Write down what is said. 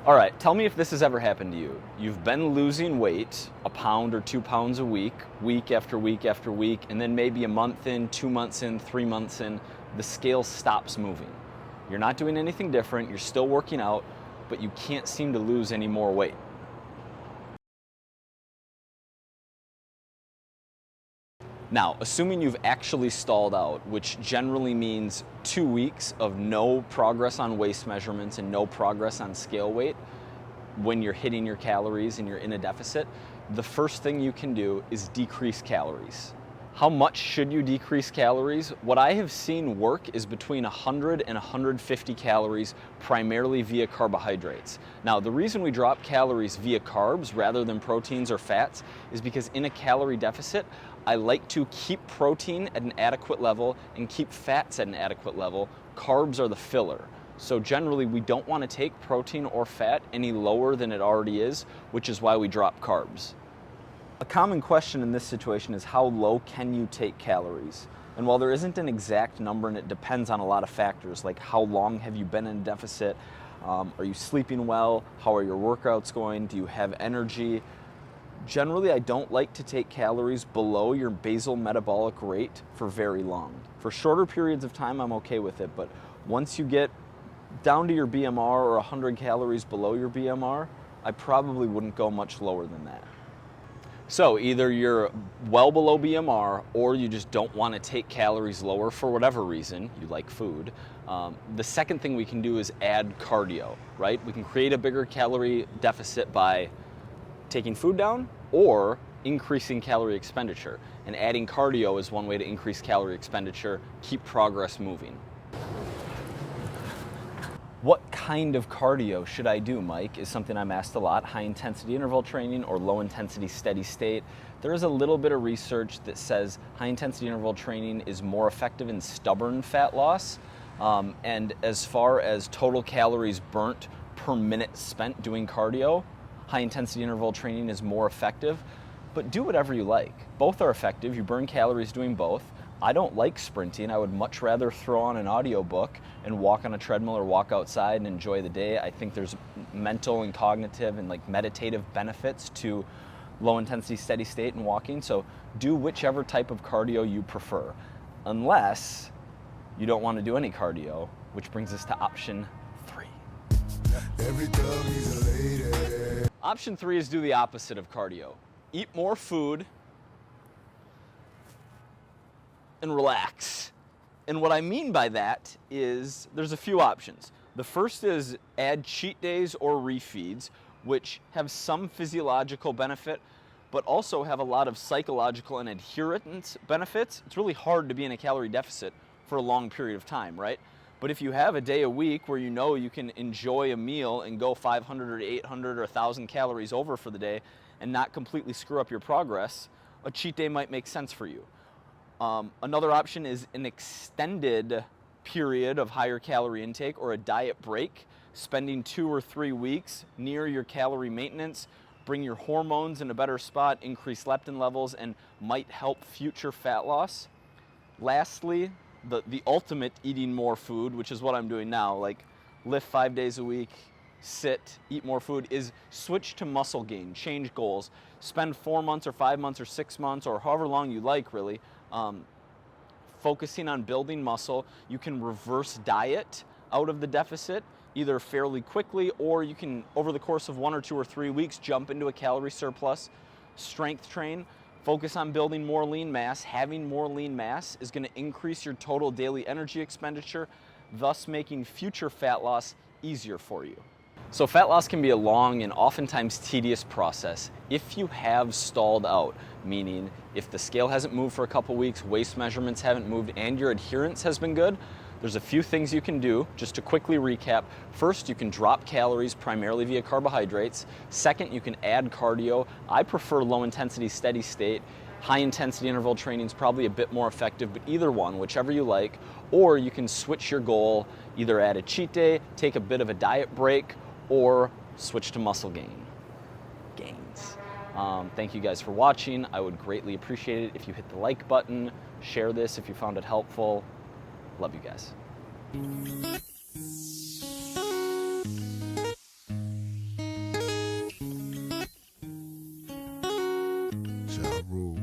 All right, tell me if this has ever happened to you. You've been losing weight, a pound or 2 pounds a week, week after week after week, and then maybe a month in, 2 months in, 3 months in, the scale stops moving. You're not doing anything different, you're still working out, but you can't seem to lose any more weight. Now, assuming you've actually stalled out, which generally means 2 weeks of no progress on waist measurements and no progress on scale weight, when you're hitting your calories and you're in a deficit, the first thing you can do is decrease calories. How much should you decrease calories? What I have seen work is between 100 and 150 calories, primarily via carbohydrates. Now, the reason we drop calories via carbs rather than proteins or fats is because in a calorie deficit, I like to keep protein at an adequate level and keep fats at an adequate level. Carbs are the filler. So generally, we don't want to take protein or fat any lower than it already is, which is why we drop carbs. A common question in this situation is how low can you take calories? And while there isn't an exact number and it depends on a lot of factors, like how long have you been in a deficit, are you sleeping well, how are your workouts going, do you have energy? Generally, I don't like to take calories below your basal metabolic rate for very long. For shorter periods of time, I'm okay with it, but once you get down to your BMR or 100 calories below your BMR, I probably wouldn't go much lower than that. So either you're well below BMR or you just don't want to take calories lower for whatever reason, you like food. The second thing we can do is add cardio, right? We can create a bigger calorie deficit by taking food down or increasing calorie expenditure. And adding cardio is one way to increase calorie expenditure, keep progress moving. What kind of cardio should I do, Mike, is something I'm asked a lot. High intensity interval training or low intensity steady state. There is a little bit of research that says high intensity interval training is more effective in stubborn fat loss. And as far as total calories burnt per minute spent doing cardio, high intensity interval training is more effective, but do whatever you like. Both are effective. You burn calories doing both. I don't like sprinting. I would much rather throw on an audiobook and walk on a treadmill or walk outside and enjoy the day. I think there's mental and cognitive and like meditative benefits to low intensity steady state and walking. So do whichever type of cardio you prefer, unless you don't want to do any cardio, which brings us to option 3. Every dog needs a lady. Option 3 is do the opposite of cardio. Eat more food and relax. And what I mean by that is there's a few options. The first is add cheat days or refeeds, which have some physiological benefit, but also have a lot of psychological and adherence benefits. It's really hard to be in a calorie deficit for a long period of time, right? But if you have a day a week where you know you can enjoy a meal and go 500 or 800 or 1,000 calories over for the day and not completely screw up your progress, a cheat day might make sense for you. Another option is an extended period of higher calorie intake or a diet break, spending 2 or 3 weeks near your calorie maintenance, bring your hormones in a better spot, increase leptin levels, and might help future fat loss. Lastly, the ultimate eating more food, which is what I'm doing now, like lift 5 days a week, sit, eat more food, is switch to muscle gain, change goals, spend 4 months or 5 months or 6 months or however long you like really, focusing on building muscle. You can reverse diet out of the deficit either fairly quickly, or you can, over the course of 1 or 2 or 3 weeks, jump into a calorie surplus, strength train, focus on building more lean mass. Having more lean mass is going to increase your total daily energy expenditure, thus making future fat loss easier for you. So fat loss can be a long and oftentimes tedious process if you have stalled out, meaning if the scale hasn't moved for a couple weeks, waist measurements haven't moved, and your adherence has been good. There's a few things you can do. Just to quickly recap, first, you can drop calories primarily via carbohydrates. Second, you can add cardio. I prefer low intensity steady state. High intensity interval training is probably a bit more effective, but either one, whichever you like. Or you can switch your goal, either add a cheat day, take a bit of a diet break, or switch to muscle gains. Thank you guys for watching. I would greatly appreciate it if you hit the like button, share this if you found it helpful. Love you guys. rule.